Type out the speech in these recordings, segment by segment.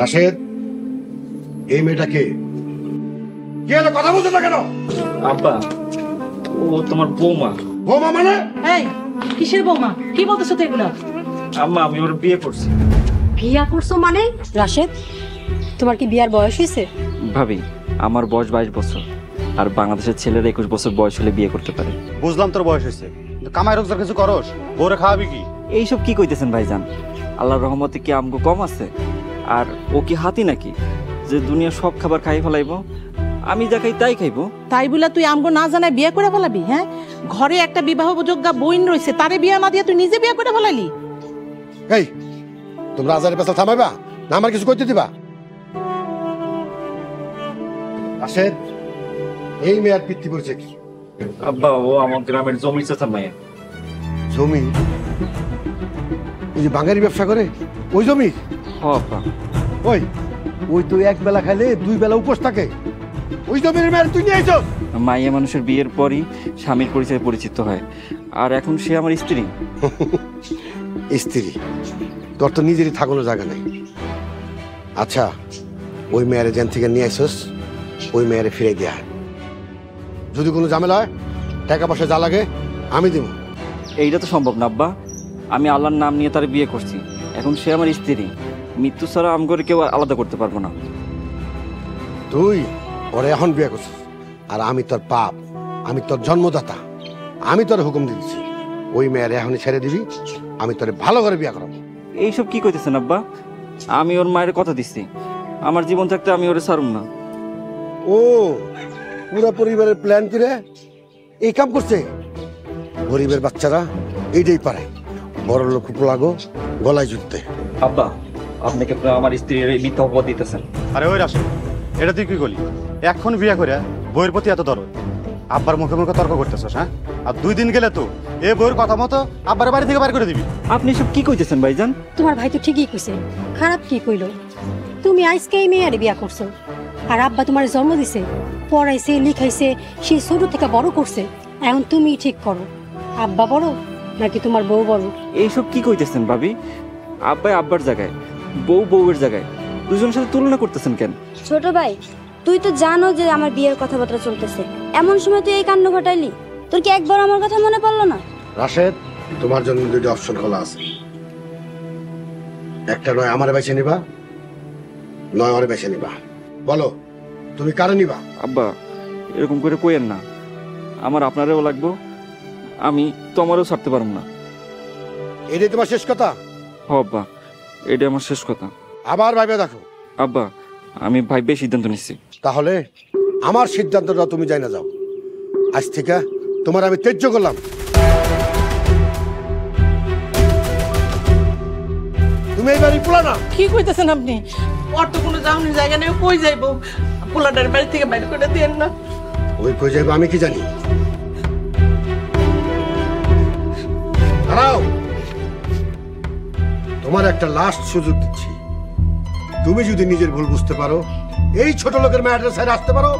রাশেদ, এই মেয়েটাকে কে কথা বলছো না কেন? আব্বা, ও তোমার বৌমা। বৌমা মানে? এই কিসের বৌমা? কি বলতেছো তো এগুলা? আম্মা, আমি ওর বিয়ে করছি। বিয়া করছো মানে? রাশেদ, তোমার কি বিয়ার বয়স হয়েছে? ভাবি, আমার বয়স 22 বছর, আর বাংলাদেশের ছেলেরা 21 বছর বয়স হলে বিয়ে করতে পারে। বুঝলাম তোর বয়স হয়েছে, কামাই রোজগার কিছু করস, বউরে খাওয়াবি কি? এইসব কি কইতেছেন ভাইজান? আল্লাহর রহমতে কি আমগো কম আছে? আর ও কি হাতি নাকি যে দুনিয়া সব খাবার খাই ফেলাইবো? আমি যা খাই তাই খাইবো। তাই বলে তুই আমগো না জানাই বিয়ে করে ফেলাবি? হ্যাঁ, ঘরে একটা বিবাহযোগ্য বইন রয়েছে, তারে বিয়ে না দিয়ে তুই নিজে বিয়ে করে ফেলালি? এই, তোমরা আজারের পেছাল থামাইবা না আমার কিছু করতে দিবা? রাশেদ, এই মেয়ের পিতৃ পরিচয় কি? আব্বা, ও আমার গ্রামের জমির চাচা মাইয়া। জমি? ওই যে বাঙালি ব্যবসা করে ওই জমি? হ আব্বা। ওই ওই তো এক বেলা খাইলে দুই বেলা উপোস থাকে, ওই জমির মেয়ের তুই নিয়ে আইছস? মাইয়া মানুষের বিয়ের পরই স্বামীর পরিচয়ে পরিচিত হয়, আর এখন সে আমার স্ত্রী। স্ত্রী? তোর তো নিজেরই থাকানোর জায়গা নেই। আচ্ছা, ওই মেয়ের যেন থেকে নিয়ে আইসস, ওই মেয়েরে ফিরে দেয়া। যদি কোনো ঝামেলা হয়, টাকা পয়সা যা লাগে আমি দিব। এইটা তো সম্ভব না আব্বা। আমি আল্লাহর নাম নিয়ে তার বিয়ে করছি, এখন সে আমার স্ত্রী। মৃত্যু ছাড়া আম করে কেউ আলাদা করতে পারবো না। তুই ওরে এখন বিয়ে করছিস, আর আমি তোর বাপ, আমি তোর জন্মদাতা, আমি তোর হুকুম দিচ্ছি ওই মেয়ের এখনই ছেড়ে দিবি, আমি তোরে ভালো করে বিয়ে করাবো। এইসব কি কইতেছেন আব্বা? আমি ওর মায়ের কথা দিচ্ছি, আমার জীবন থাকতে আমি ওরে ছাড়ুম না। ও পুরো পরিবারের প্ল্যান করে এই কাম করছে? গরিবের বাচ্চারা এইটাই পারে, বড় লোক লাগো গলায় জুটতে। আব্বা, আপনাকে আমার স্ত্রীর এই মিথ্যা অপবাদ দিতেছেন। আরে ওই রাশেদ, এটা তুই কি করলি? এখন বিয়ে করে বইয়ের প্রতি এত দরদ, আব্বার মুখে মুখে তর্ক করতেছস? হ্যাঁ, আর 2 দিন গেলে তো এই বইয়ের কথা মতো আব্বার বাড়ি থেকে বার করে দিবি। আপনি সব কি কইতেছেন ভাইজান? তোমার ভাই তো ঠিকই কইছে, খারাপ কি কইলো? তুমি আজকে এই মেয়ের বিয়া করছো, আর আব্বা তোমার জন্ম দিছে, পড়াইছে, লিখাইছে, সেই ছোট থেকে বড় করছে। এখন তুমি ঠিক করো, আব্বা বড় নাকি তোমার বউ বড়? এইসব কি কইতেছেন ভাবি? আব্বাই আব্বার জায়গায়, বউ বউয়ের জায়গায়, দুজনের সাথে তুলনা করতেছেন কেন? ছোট ভাই, তুই তো জানো যে আমার বিয়ের কথাবার্তা চলতেছে, এমন সময় তুই এই কাণ্ড ঘটাইলি। তোর কি একবার আমার কথা মনে পড়লো না? রাশেদ, তোমার জন্য 2টি অপশন খোলা আছে। একটা নয় আমারে বেছে নিবা, নয় ওরে বেছে নিবা। বলো তুমি কারে নিবা? আব্বা, এরকম করে কইেন না, আমার আপনারেও লাগবো, আমি তোমারও ছাড়তে পারবো না। এটাই তোমার শেষ কথা? হ আব্বা, এটা আমার শেষ কথা। আবার ভাইবে দেখো। আব্বা, আমি ভাইবে সিদ্ধান্ত নিচ্ছি। তাহলে আমার সিদ্ধান্তটা তুমি যাই না যাও, আজ থেকে তোমার আমি ত্যায্য করলাম। তুমি এই বাড়ি পোলা না। কি কইতেছেন আপনি? ওর তো কোনো যাওয়ার জায়গা নেই, কই যাইবো? পোলাটার বাড়ি থেকে বাইরে করে দেন না। ওই কই যাইবো আমি কি জানি? দাঁড়াও, তোমার একটা লাস্ট সুযোগ দিচ্ছি। তুমি যদি নিজের ভুল বুঝতে পারো, এই ছোট লোকের মেয়েটার সাইডে আসতে পারো,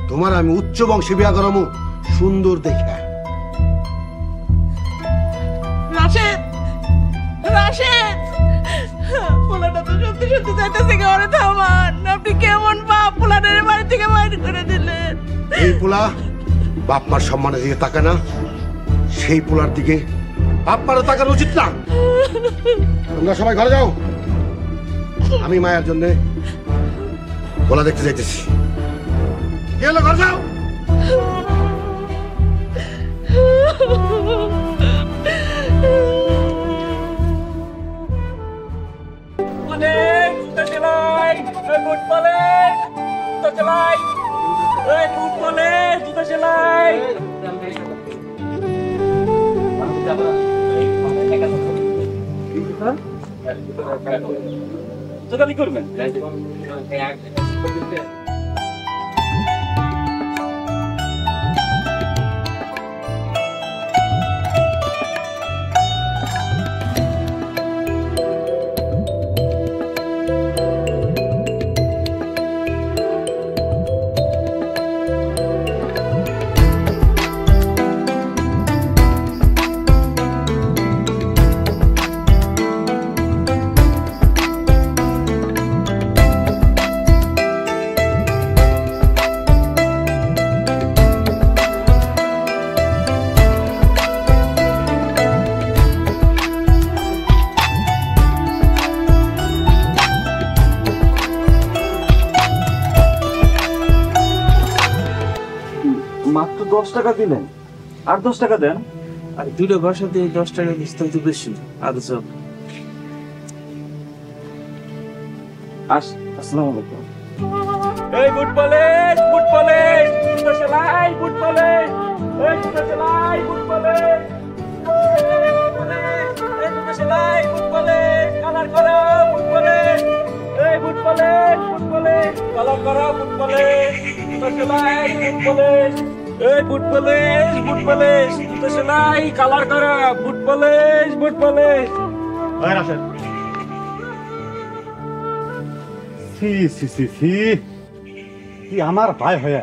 তোমার আমি উচ্চ বংশী বিয়া করাবো, সুন্দর দেখে। রাশেদ, রাশেদ, পোলাটা তো সত্যি সত্যি যাইতেছে, ঘরে থামান। আপনি কেমন বাপ, পোলাটার বাড়ি থেকে বাইরে করে দিলেন? এই পোলা বাপ মার সম্মানের দিকে তাকায় না, সেই পোলার দিকে বাপ মারও তাকানো উচিত না। তোমরা সবাই ঘরে যাও, আমি মায়ের জন্য পোলা দেখতে যাইতেছি। কি হলো, ঘরে যাও। করবেন 10 টাকা দিলেন, আর 10 টাকা দেন। আর দুটো ভাষা দিয়ে 10 টাকা দিচ্ছি তো বেশি আর সব। আসসালামু আলাইকুম। এই বুট পলিশ, বুট পলিশ, জুতো সেলাই, বুট পলিশ, এই জুতো সেলাই, বুট পলিশ, এই জুতো সেলাই, বুট পলিশ, কালার করো, বুট পলিশ, এই বুট পলিশ, বুট পলিশ, কালার করো, বুট পলিশ, জুতো সেলাই, বুট পলিশ, এই বুট পলিশ, বুট পলিশ, জুতো সেলাই, কালার করো, বুট পলিশ, বুট পলিশ। ভাই রাশেদ, সি সি সি সি, তুই আমার ভাই হয়ে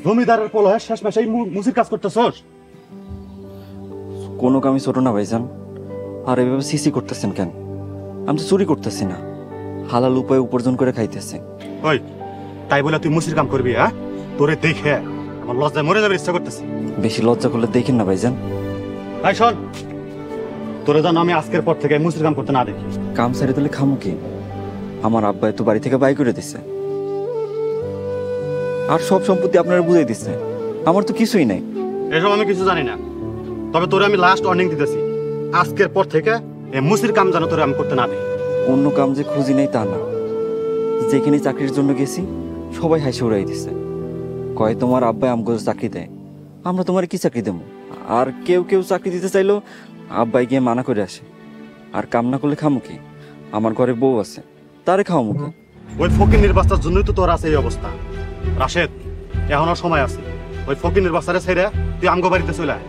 জমিদারের পোল হয়ে শেষ মাসে মুসির কাজ করতেছস? কোনো কামই ছোট না ভাইজান, আর এভাবে সিসি করতেছেন কেন? আমি তো চুরি করতেছি না, হালাল উপায়ে উপার্জন করে খাইতেছি। ওই তাই বলে তুই মুসির কাম করবি? হ্যাঁ, তোরে দেখে আমার লজ্জায় মরে যাবার ইচ্ছা করতেছে। বেশি লজ্জা করলে দেখেন না ভাইজান। ভাই শোন, তোরে জানো আমি আজকের পর থেকে মুসির কাম করতে না দেখি। কাম সারি দিলে খামু কি? আমার আব্বা তো বাড়ি থেকে বাই করে দিছে, আর সব সম্পত্তি আপনারা বুঝাই দিচ্ছে, আমার তো কিছুই নাই। এসব আমি কিছু জানি না, তবে তোরে আমি লাস্ট ওয়ার্নিং দিতেছি, আজকের পর থেকে এই মুসির কাম যেন তোরে আমি করতে না দেখি। অন্য কাম যে খুঁজি নাই তা না, যেখানে চাকরির জন্য গেছি সবাই হাসি উড়াই দিছে, কয় তোমার আব্বাই আমগো চাকরি দেয়, আমরা তোমার কি চাকরি দেবো? আর কেউ কেউ চাকরি দিতে চাইলো আব্বাই গিয়ে মানা করে আসে। আর কাম না করলে খামু কি? আমার ঘরে বউ আছে, তারে খাওয়া মুখে। ওই ফকির বাচ্চার জন্যই তো তোর আছে এই অবস্থা। রাশেদ, এখনো সময় আছে, ওই ফকির বাচ্চারে ছেড়ে তুই আমগো বাড়িতে চলে আয়।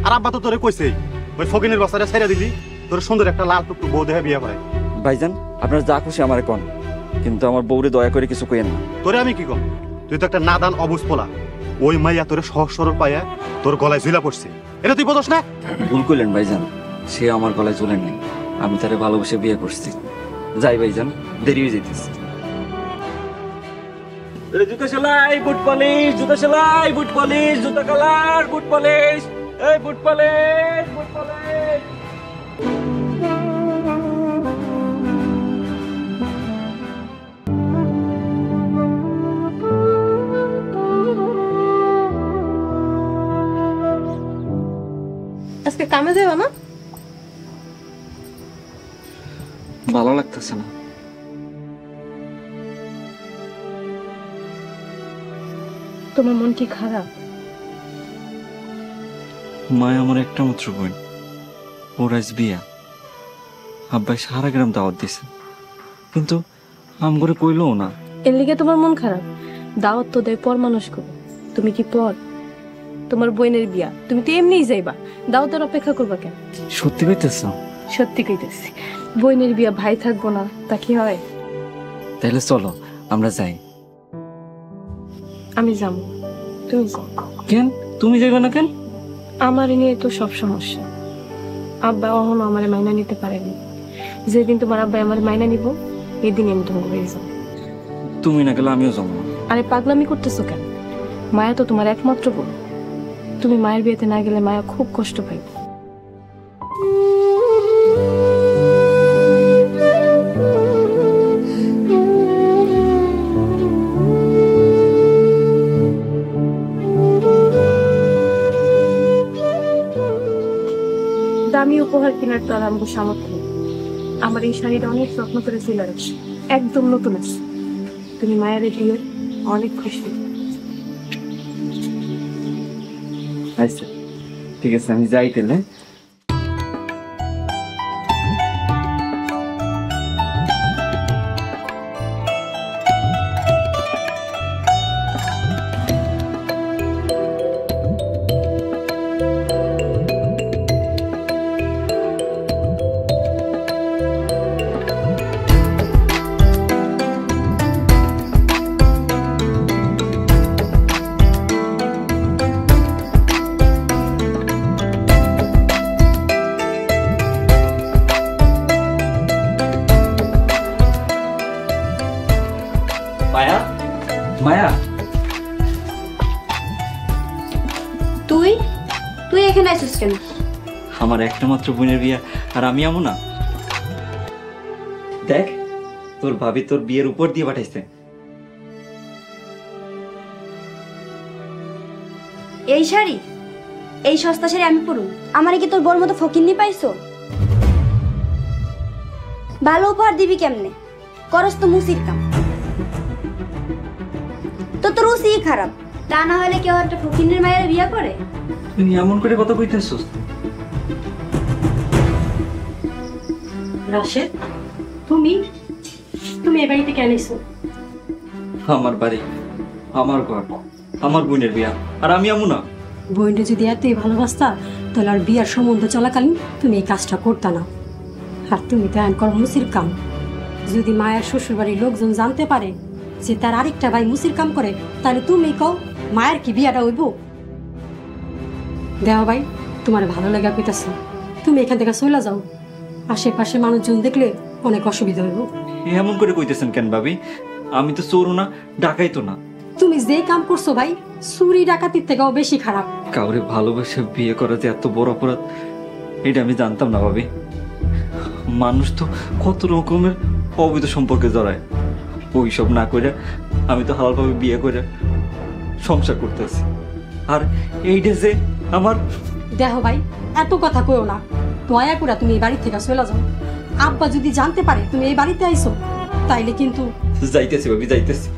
আর আব্বা তো তোরে কইছেই, ওই ফকির বাচ্চারে ছেড়ে দিলি তোর সুন্দর একটা লাল টুকটুক বউ দেখে বিয়ে করে। ভাইজান আপনার যা খুশি আমারে কন, কিন্তু আমার বউরে দয়া করে কিছু কইেন না। তোরে আমি কি কম? তুই তো একটা নাদান অবুজ পোলা, ওই মাইয়া তোরে সহজ সরল পাইয়া তোর গলায় ঝুলা পড়ছে, এটা তুই বোঝস না? ভুল করলেন ভাইজান, সে আমার গলায় ঝুলেন নাই, আমি তারে ভালোবেসে বিয়ে করছি। যাই ভাইজান, দেরি হয়ে যেতেছে। জুতো সেলাই, বুট পলিশ, জুতো সেলাই, বুট পলিশ, জুতো কালার, বুট পলিশ, এই বুট পলিশ, বুট পলিশ। আজকে কামে যাবে না? ভালো লাগতেছে না। তোমার মন কি খারাপ? মায় আমার একটা মাত্র বোন, ওর আজ বিয়া, আব্বাই সারা গ্রাম দাওয়াত দিছে, কিন্তু আম করে কইলও না। এর লিগে তোমার মন খারাপ? দাওয়াত তো দেয় পর মানুষ করো, তুমি কি পর? তোমার বোনের বিয়া, তুমি তো এমনিই যাইবা, দাওয়াতের অপেক্ষা করবা কেন? সত্যি কইতেছ? সত্যি কইতেছি, বোনের বিয়া ভাই থাকবো না তা কি হয়? তাহলে চলো আমরা যাই। আমি যাবো, তুমি যাও। কেন তুমি যাইবে না কেন? আমার নিয়ে তো সব সমস্যা, আব্বা কখনো আমার মাইনা নিতে পারেনি, যেদিন তোমার আব্বা আমার মাইনা নিব এদিন আমি তোমাকে হয়ে যাবো। তুমি না গেলে আমিও যাবো না। আরে পাগলামি করতেছো কেন? মায়া তো তোমার একমাত্র বোন, তুমি মায়ের বিয়েতে না গেলে মায়া খুব কষ্ট পাইবে। দামি উপহার কেনার তো আর আমাকে সামর্থ্য নেই। আমার এই শাড়িটা অনেক যত্ন করে সিলা রাখছি, একদম নতুন আছে। তুমি মায়ের দিয়ে অনেক খুশি। আচ্ছা ঠিক আছে, আমি যাই তাহলে। মায়া, মায়া, তুই তুই এখানে আসিস কেন? আমার একটা মাত্র বোনের বিয়া আর আমি আমু না? দেখ তোর ভাবি তোর বিয়ের উপর দিয়ে পাঠাইছে। এই শাড়ি, এই সস্তা শাড়ি আমি পরুম? আমারে কি তোর বড় মতো ফকিন্নি পাইছো? ভালো উপহার দিবি কেমনে? করস তো মুসির কাম। তো তোর রুচিই খারাপ। তা না হলে কেউ একটা ফকিন্নির মায়ের বিয়ে করে? তুমি এমন করে কথা কইতেছস? রাশেদ, তুমি তুমি এই বাড়িতে কেন এসো? আমার বাড়ি, আমার ঘর, আমার বোনের বিয়া, আর আমি আমু না? বোনটা যদি এতই ভালোবাসতা তাহলে আর বিয়ার সম্বন্ধ চলাকালীন তুমি এই কাজটা করতা না। আর তুমি তো এখন করো মুসির কাম। যদি মায়ের শ্বশুর বাড়ির লোকজন জানতে পারে যে তার আরেকটা ভাই মুসির কাম করে, তাহলে তুমি কও মায়ের কি বিয়াটা হইব? দেওয়া ভাই, তোমার ভালো লাগা কইতাছে, তুমি এখান থেকে চলে যাও। আশেপাশে মানুষজন দেখলে অনেক অসুবিধা হইব। এমন করে কইতেছেন কেন ভাবি? আমি তো চোরও না, ডাকাইতো না। তুমি যে কাম করছো ভাই, চুরি ডাকাতির থেকেও বেশি খারাপ। কাউরে ভালোবেসে বিয়ে করা যে এত বড় অপরাধ, এটা আমি জানতাম না ভাবি। মানুষ তো কত রকমের অবৈধ সম্পর্কে জড়ায়, ওই সব না করে আমি তো হালালভাবে বিয়ে করে সংসার করতেছি। আর এইটা যে আমার... দেখো ভাই, এত কথা কইও না। দয়া করে তুমি এই বাড়ি থেকে চলে যাও। আব্বা যদি জানতে পারে তুমি এই বাড়িতে আইছো, তাইলে কিন্তু... যাইতেছি ভাবি, যাইতেছি।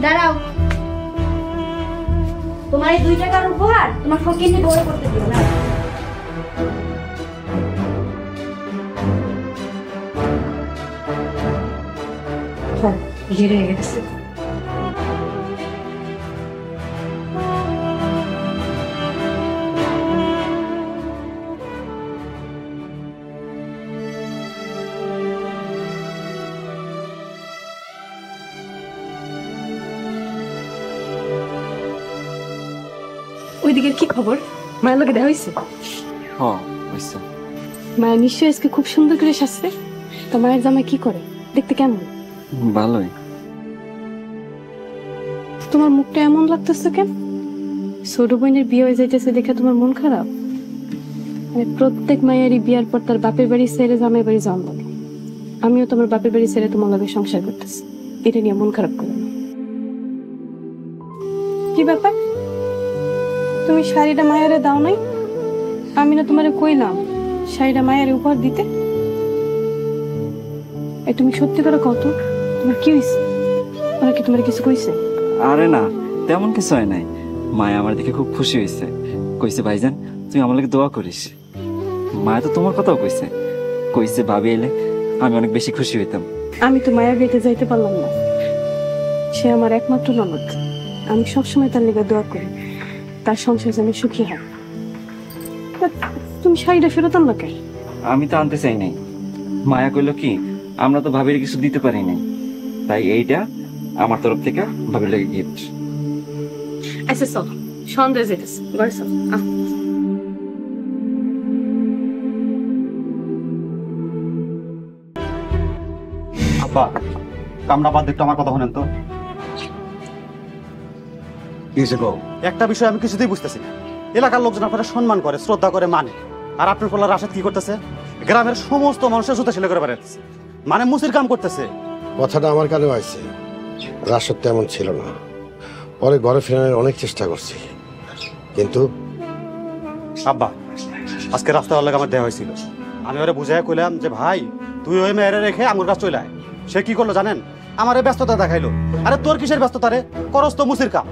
দাঁড়াও, তোমার এই 2 টাকার উপহার তোমার ফকিন্নি বড় করতে দিও না। হ্যাঁ, ঘিরে গেছে। ওইদিকের কি খবর? মায়ের লোকে দেখা হয়েছে? হ্যাঁ হইছে। মায়ের নিশ্চয়ই আজকে খুব সুন্দর করে সাজছে। তো মায়ের জামাই কি করে, দেখতে কেমন? ভালোই। তোমার মুখটা এমন লাগতেছে কেন? ছোট বোনের বিয়ে হয়ে যাইতেছে দেখে তোমার মন খারাপ? প্রত্যেক মায়েরই বিয়ার পর তার বাপের বাড়ি ছেড়ে জামাই বাড়ি যাওয়া লাগে। আমিও তোমার বাপের বাড়ি ছেড়ে তোমার লগে সংসার করতেছি, এটা নিয়ে মন খারাপ করো না। কি ব্যাপার, তুমি শাড়িটা মায়েরে দাও নাই? আমি না তোমারে কইলাম শাড়িটা মায়ের উপহার দিতে? তুমি সত্যি করে কত, তোমার কি হয়েছে? ওরা কি তোমার কিছু কইছে? আরে না, তেমন কিছু হয় নাই। মায়া আমার দেখে খুব খুশি হয়েছে, কইছে ভাইজান তুই আমার লাগে দোয়া করিস। মায়া তো তোমার কথাও কইছে, কইছে ভাবি এলে আমি অনেক বেশি খুশি হইতাম। আমি তো মায়ের বিয়েতে যাইতে পারলাম না, সে আমার একমাত্র ননদ। আমি সবসময় তার লেগে দোয়া করি তার সংসার যেন সুখী হয়। তুমি শাড়িটা ফেরত আনলা কেন? আমি তো আনতে চাই নাই। মায়া কইলো কি আমরা তো ভাবির কিছু দিতে পারি নাই, তাই এইটা আমার তরফ থেকে ভাবির লাগে গিফট। আচ্ছা চল, সন্ধ্যা যেতেছে, ঘরে চল। আব্বা, কামড়া বাদ একটু আমার কথা শুনেন তো। একটা বিষয় আমি কিছুতেই বুঝতেছি না। এলাকার লোকজন আপনারা সম্মান করে, শ্রদ্ধা করে, মানে, আর আপনার পোলা রাশেদ কি করতেছে? গ্রামের সমস্ত মানুষের জুতা ছেলে করে বেড়াচ্ছে, মানে মুসির কাম করতেছে। কথাটা আমার কানে হয়েছে, রাশেদ তেমন ছিল না। পরে ঘরে ফেরানোর অনেক চেষ্টা করছি, কিন্তু... আব্বা, আজকে রাস্তার লাগে আমার দেওয়া হয়েছিল। আমি ওরে বুঝাই কইলাম যে ভাই তুই ওই মেয়েরে রেখে আমার কাছে চলে আয়। সে কি করলো জানেন? আমার ব্যস্ততা দেখাইলো। আরে তোর কিসের ব্যস্ততা রে? করস তো মুসির কাম।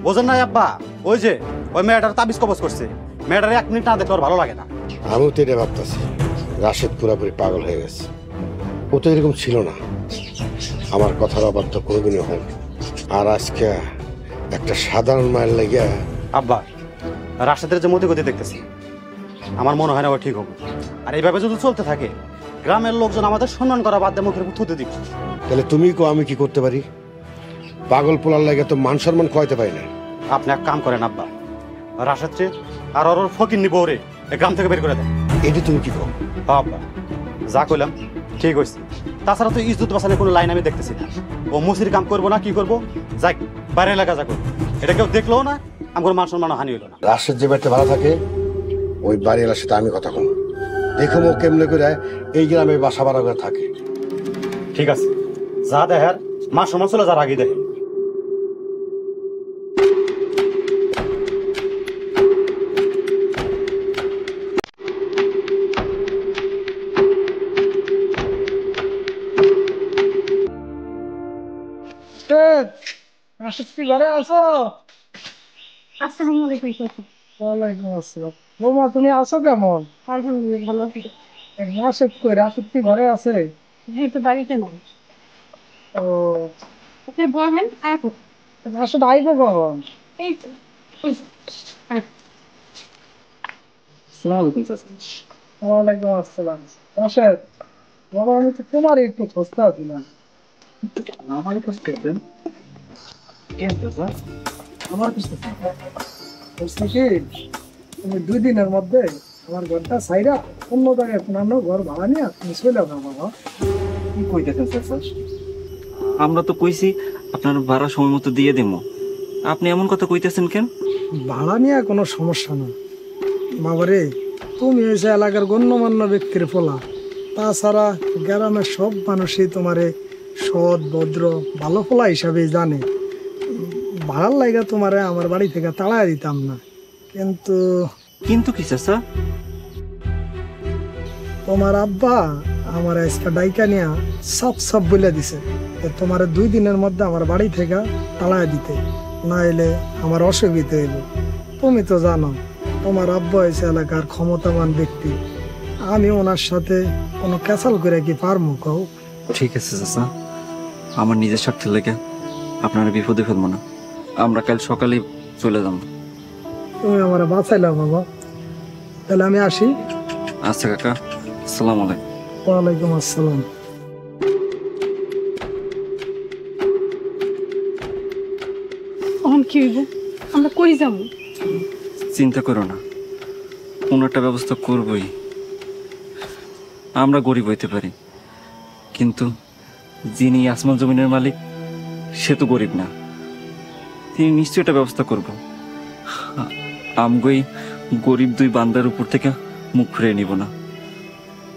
বোঝেন নাই আব্বা? ওই যে ওই মেয়েটার তাবিজ কবজ করছে, মেয়েটার 1 মিনিট না দেখলে ওর ভালো লাগে না। আমিও তো এটা ভাবতেছি, রাশেদ পুরাপুরি পাগল হয়ে গেছে। ও তো এরকম ছিল না, আমার কথার অবাধ্য কোনোদিনই হয়। আর আজকে একটা সাধারণ মায়ের লাগিয়া... আব্বা, রাশেদের যে মতিগতি দেখতেছি আমার মনে হয় না ও ঠিক হবে। আর এইভাবে যদি চলতে থাকে গ্রামের লোকজন আমাদের সম্মান করা বাদ দিয়ে মুখের থুতে দিবে। তাহলে তুমি কো আমি কি করতে পারি? পাগল পোলার লাগে তো মান সম্মান খোয়াইতে পারি না। আপনি এক কাম করেন আব্বা, রাশেদকে আর ওর ফকির নিব ওরে গ্রাম থেকে বের করে দেন। এটা তুমি কি কো? আব্বা যা কইলাম ঠিক হয়েছে। তাছাড়া তো ইজ্জত বাঁচানোর কোনো লাইন আমি দেখতেছি না। ও মুসির কাম করবো না কি করবো, যাক বাইরে এলাকা যা করবো, এটা কেউ দেখলো না, আমার মান সম্মান হানি হইলো না। রাশেদ যে বাড়িতে ভালো থাকে ওই বাড়িওয়ালার সাথে আমি কথা কম, দেখুন ও কেমনে করে এই গ্রামে বাসা ভাড়া করে থাকে। ঠিক আছে, যা দেখার মান সম্মান চলে যার আগে দেখে। রাশেদ, রাশেদ কি ঘরে আছো? আসসালামু আলাইকুম। ওয়ালাইকুম আসসালাম। বৌমা তুমি আছো কেমন? আলহামদুলিল্লাহ ভালো আছি। রাশেদ কই? রাশেদ কি ঘরে আছে? এই তো বাড়িতে না। ও, আপনি বলেন আপু। রাশেদ আইবে কখন? এই তো ওয়ালাইকুম আসসালাম। রাশেদ, বাবা আমি তো তোমারই একটু খোঁজতে আসছিলাম। আমারই খুঁজতেছেন? আমার খুঁজতেছেন? বলছি কি, তুমি 2 দিনের মধ্যে আমার ঘরটা সাইরা অন্য জায়গায় পুরানো ঘর ভাড়া নিয়ে তুমি চলে যাও বাবা। কি কইতেছেন স্যার? আমরা তো কইছি আপনার ভাড়া সময় মতো দিয়ে দেবো, আপনি এমন কথা কইতেছেন কেন? ভাড়া নিয়ে কোনো সমস্যা না বাবারে, তুমি হয়েছে এলাকার গণ্যমান্য ব্যক্তির পোলা। তাছাড়া গ্রামের সব মানুষই তোমারে সৎ ভদ্র ভালো পোলা হিসাবে জানে। ভাড়ার লাইগা তোমারে আমার বাড়ি থেকে তাড়াই দিতাম না, কিন্তু কিন্তু কি স্যার? তোমার আব্বা আমার আজকে ডাইকা নিয়ে সব সব বলে দিছে যে তোমার 2 দিনের মধ্যে আমার বাড়ি থেকে তাড়াই দিতে, না এলে আমার অসুবিধা হইব। তুমি তো জানো তোমার আব্বা হয়েছে এলাকার ক্ষমতাবান ব্যক্তি, আমি ওনার সাথে কোনো ক্যাসাল করে কি পারবো কও? ঠিক আছে স্যার, আমার নিজের স্বার্থের লেগে আপনারা বিপদে ফেলবো না, আমরা কাল সকালে চলে যাব। তুমি আমার বাঁচাইলা বাবা, তাহলে আমি আসি। আচ্ছা কাকা, আসসালামু আলাইকুম। ওয়ালাইকুম আসসালাম। এখন কি হইব? আমরা কই যাবো? চিন্তা করো না, কোনো একটা ব্যবস্থা করবই। আমরা গরিব হইতে পারি, কিন্তু যিনি আসমান জমিনের মালিক সে তো গরিব না, তিনি নিশ্চয়ই একটা ব্যবস্থা করব। আমগই গরিব 2 বান্দার উপর থেকে মুখ ফিরিয়ে নিব না,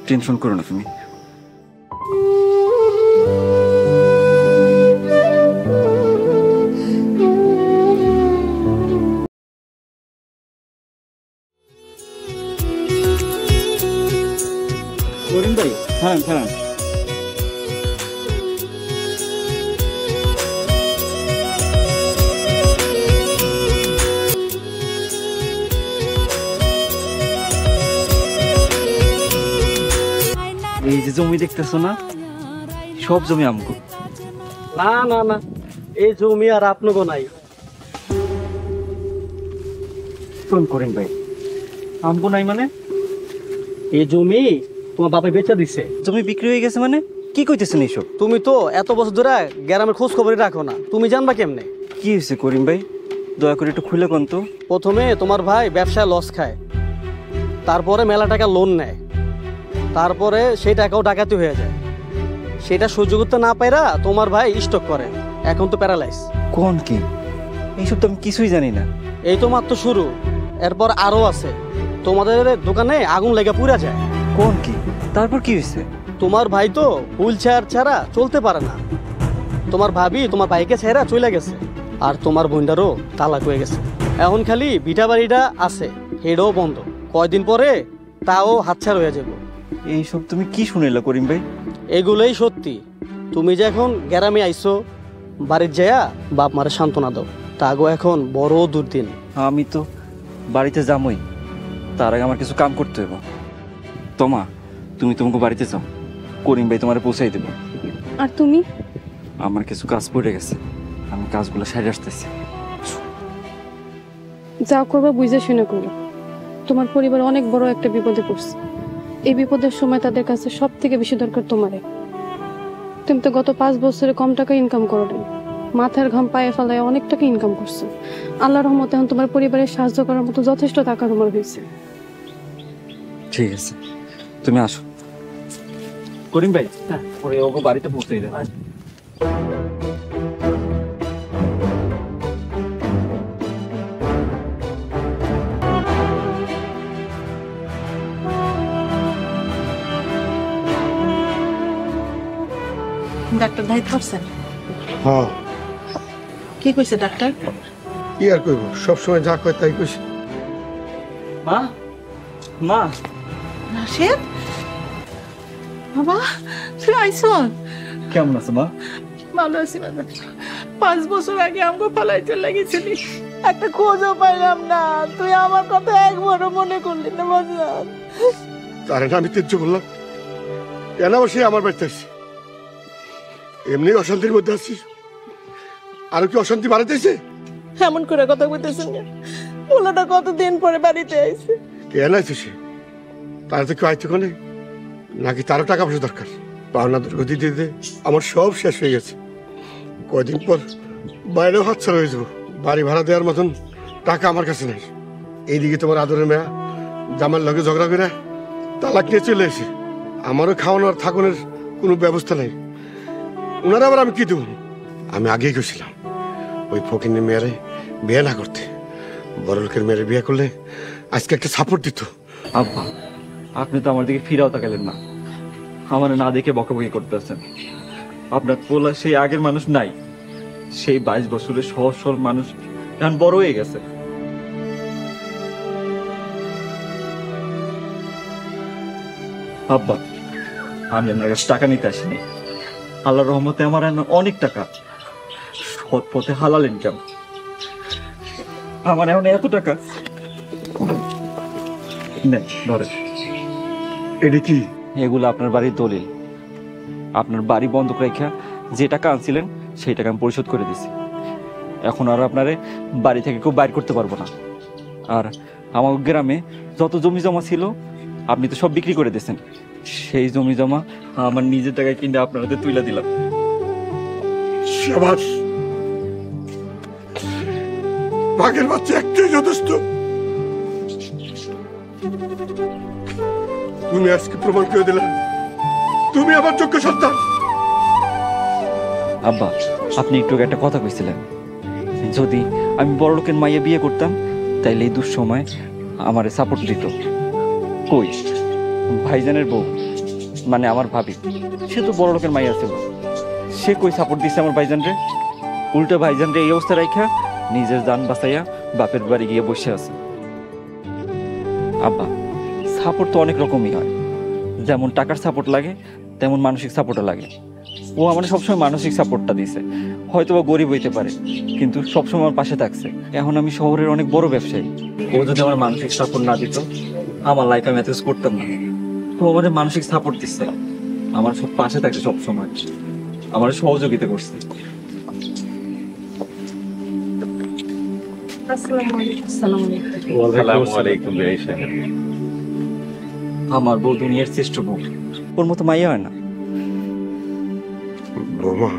টেনশন করো না তুমি। করিম ভাই, হ্যাঁ হ্যাঁ, এই যে জমি দেখতেছো না, সব জমি আমগো। না না না, এই জমি আর আপনাকে নাই। কোন করিম ভাই, আমগো নাই মানে? এই জমি তোমার বাপে বেচে দিছে। জমি বিক্রি হয়ে গেছে মানে? কি কইতেছেন এইসব? তুমি তো এত বছর ধরে গ্রামের খোঁজ খবরই রাখো না, তুমি জানবা কেমনে? কি হয়েছে করিম ভাই, দয়া করে একটু খুলে কোন তো। প্রথমে তোমার ভাই ব্যবসায় লস খায়, তারপরে মেলা টাকা লোন নেয়, তারপরে সেই টাকাও ডাকাতি হয়ে যায়। সেটা সহ্য করতে না পাইরা তোমার ভাই স্টক করে, এখন তো প্যারালাইজ। কোন কি? এইসব তো আমি কিছুই জানি না। এই তো মাত্র শুরু, এরপর আরো আছে। তোমাদের দোকানে আগুন লেগে পুড়া যায়। কোন কি? তারপর কি হয়েছে? তোমার ভাই তো হুইল চেয়ার ছাড়া চলতে পারে না। তোমার ভাবি তোমার ভাইকে ছেড়া চলে গেছে, আর তোমার বোনটারও তালাক হয়ে গেছে। এখন খালি ভিটা বাড়িটা আছে, হেডও বন্ধ। কয়দিন পরে তাও হাতছাড় হয়ে যাবো। এইসব তুমি কি শুনেলা করিম ভাই? এগুলোই সত্যি। তুমি যে এখন গ্রামে আইছো, বাড়ির যায়া বাপ মারে সান্ত্বনা দাও। তাগো এখন বড় দুর্দিন। আমি তো বাড়িতে যামই, তার আগে আমার কিছু কাম করতে হবে। তোমা, তুমি তোমাকে বাড়িতে যাও, করিম ভাই তোমার পৌঁছাই দেবো। আর তুমি? আমার কিছু কাজ পড়ে গেছে, আমি কাজগুলো সাইড আসতেছি। যা করবা বুঝে শুনে করো। তোমার পরিবার অনেক বড় একটা বিপদে পড়ছে। এই বিপদের সময় তাদের কাছে সব থেকে বেশি দরকার তোমারে। তুমি তো গত 5 বছরে কম টাকা ইনকাম করো না, মাথার ঘাম পায়ে ফেলায় অনেক টাকা ইনকাম করছো। আল্লাহর রহমতে এখন তোমার পরিবারের সাহায্য করার মতো যথেষ্ট টাকা তোমার হয়েছে। ঠিক আছে, তুমি আসো। করিম ভাই, পরে ওকে বাড়িতে পৌঁছে দেবে। ডাক্তার ধাইত করছেন? হ্যাঁ, কি কইছে ডাক্তার? কি আর কইব, সবসময় যা কয় তাই কইছি। মা, মা। রাশেদ বাবা, তুই আইছ? কেমন আছো মা? ভালো আছি বাবা। 5 বছর আগে আমাকে ফালাই চলে গেছিলি, একটা খোঁজও পাইলাম না। তুই আমার কথা একবারও মনে করলি না বাজান। তারে না আমি তেজ্য বললাম, কেন আবার সে আমার বাড়িতে আসছে? এমনি অশান্তির মধ্যে আসছিস, আরো কি অশান্তি বাড়াইতেছে? এমন করে কথা বলতেছেন না, পোলাটা কতদিন পরে বাড়িতে আইছে। কেন আইছে সে? তার তো কেউ আইতে কোনে, নাকি তারও টাকা পয়সা দরকার? পাওনা দুর্গতি দিতে আমার সব শেষ হয়ে গেছে। কয়দিন পর বাইরেও হাতছাড়া হয়ে যাবো। বাড়ি ভাড়া দেওয়ার মতন টাকা আমার কাছে নেই। এইদিকে তোমার আদরের মেয়া জামার লগে ঝগড়া করে তালাক নিয়ে চলে এসে আমারও খাওয়ানোর থাকানোর কোনো ব্যবস্থা নেই। ওনারা আবার আমি কি দেবো? আমি আগেই গেছিলাম ওই ফকিনের মেয়েরে বিয়ে না করতে। বড় লোকের মেয়েরে বিয়ে করলে আজকে একটা সাপোর্ট দিত। আব্বা, আপনি তো আমার দিকে ফিরাও তাকালেন না, আমার না দেখে বকাবকি করতেছেন। আপনার পোলা সেই আগের মানুষ নাই, সেই 22 বছরের সহজ সরল মানুষ এখন বড় হয়ে গেছে। আব্বা, আমি আপনার কাছে টাকা নিতে আসিনি। আল্লাহর রহমতে আমার এখন অনেক টাকা, সৎ পথে হালাল ইনকাম। আমার এখন এত টাকা নেই, ধরে। এটা কি? এগুলো আপনার বাড়ির দলিল। আপনার বাড়ি বন্ধক রেখা যে টাকা আনছিলেন সেই টাকা আমি পরিশোধ করে দিছি। এখন আর আপনারে বাড়ি থেকে কেউ বাইর করতে পারবো না। আর আমার গ্রামে যত জমি জমা ছিল আপনি তো সব বিক্রি করে দিয়েছেন। সেই জমি জমা আমার নিজের টাকায় কিনে আপনাদের তুলে দিলাম। শাবাশ, বাঘের বাচ্চা একটাই যথেষ্ট। তুমি আজকে প্রমাণ করে দিলে তুমি আমার যোগ্য সন্তান। আব্বা, আপনি একটু আগে একটা কথা কইছিলেন, যদি আমি বড় লোকের মাইয়া বিয়ে করতাম তাইলে এই দুঃসময় আমার সাপোর্ট দিত। কই, ভাইজানের বউ মানে আমার ভাবি, সে তো বড় লোকের মাইয়া ছিল, সে কই সাপোর্ট দিছে আমার ভাইজানরে? উল্টো ভাইজানরে এই অবস্থা রাখা নিজের জান বাঁচাইয়া বাপের বাড়ি গিয়ে বসে আছে। আব্বা, সাপোর্ট তো অনেক রকমই হয়, যেমন টাকার সাপোর্ট লাগে তেমন মানসিক সাপোর্টও লাগে। ও আমার সবসময় মানসিক সাপোর্টটা দিছে। হয়তো বা গরিব হইতে পারে কিন্তু সবসময় আমার পাশে থাকছে। এখন আমি শহরের অনেক বড় ব্যবসায়ী, ও যদি আমার মানসিক সাপোর্ট না দিত আমার লাইফ আমি এত করতাম না। তো আমাদের মানসিক সাপোর্ট দিচ্ছে, আমার সব পাশে থাকছে, সবসময় আমার সহযোগিতা করছে। আমার বউ দুনিয়ার শ্রেষ্ঠ বউ, ওর মতো মাইয়া হয় না। বৌমা,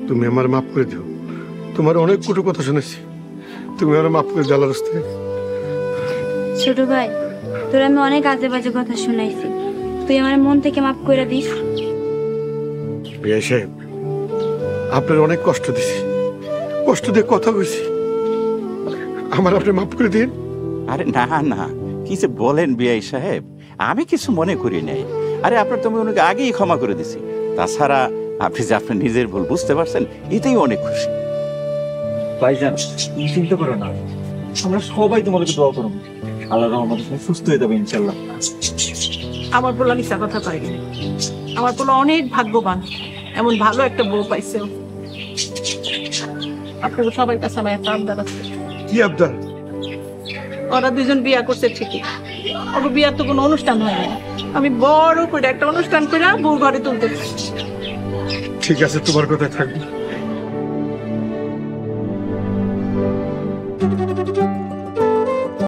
তুমি আমার মাফ করে দিও। তোমার অনেক কটু কথা শুনেছি, তুমি আমার মাফ করে দিও আল্লাহর রাস্তায়। ছোট ভাই, তোর আমি অনেক আজে বাজে কথা শুনাইছি, তুই আমার মন থেকে মাফ করে দিস। বিয়ে সাহেব, আপনার অনেক কষ্ট দিছি, কষ্ট দিয়ে কথা কইছি, আমার আপনি মাফ করে দিন। আরে না না, কি যে বলেন বিআই সাহেব, আমি কিছু মনে করি নাই। আরে আপনার তুমি ওনাকে আগেই ক্ষমা করে দিছি। তাছাড়া আপনি যে আপনার নিজের ভুল বুঝতে পারছেন, এতেই অনেক খুশি। ভাইজান, তুমি চিন্তা করো না, আমরা সবাই তোমাকে দোয়া করব, আল্লাহর রহমতে তুমি সুস্থ হয়ে যাবে ইনশাআল্লাহ। আমার পোলা মিশা কথা পাইনি, আমার পোলা অনেক ভাগ্যবান, এমন ভালো একটা বউ পাইছে। আপনাদের সবার কাছে আমার একটা আবদার আছে। কি আবদার? ওরা দুজন বিয়া করছে ঠিকই, ওর বিয়ার তো কোনো অনুষ্ঠান হয় না, আমি বড় করে একটা অনুষ্ঠান করে বউ ঘরে তুলতে চাই। ঠিক আছে, তোমার কথায় থাকবে।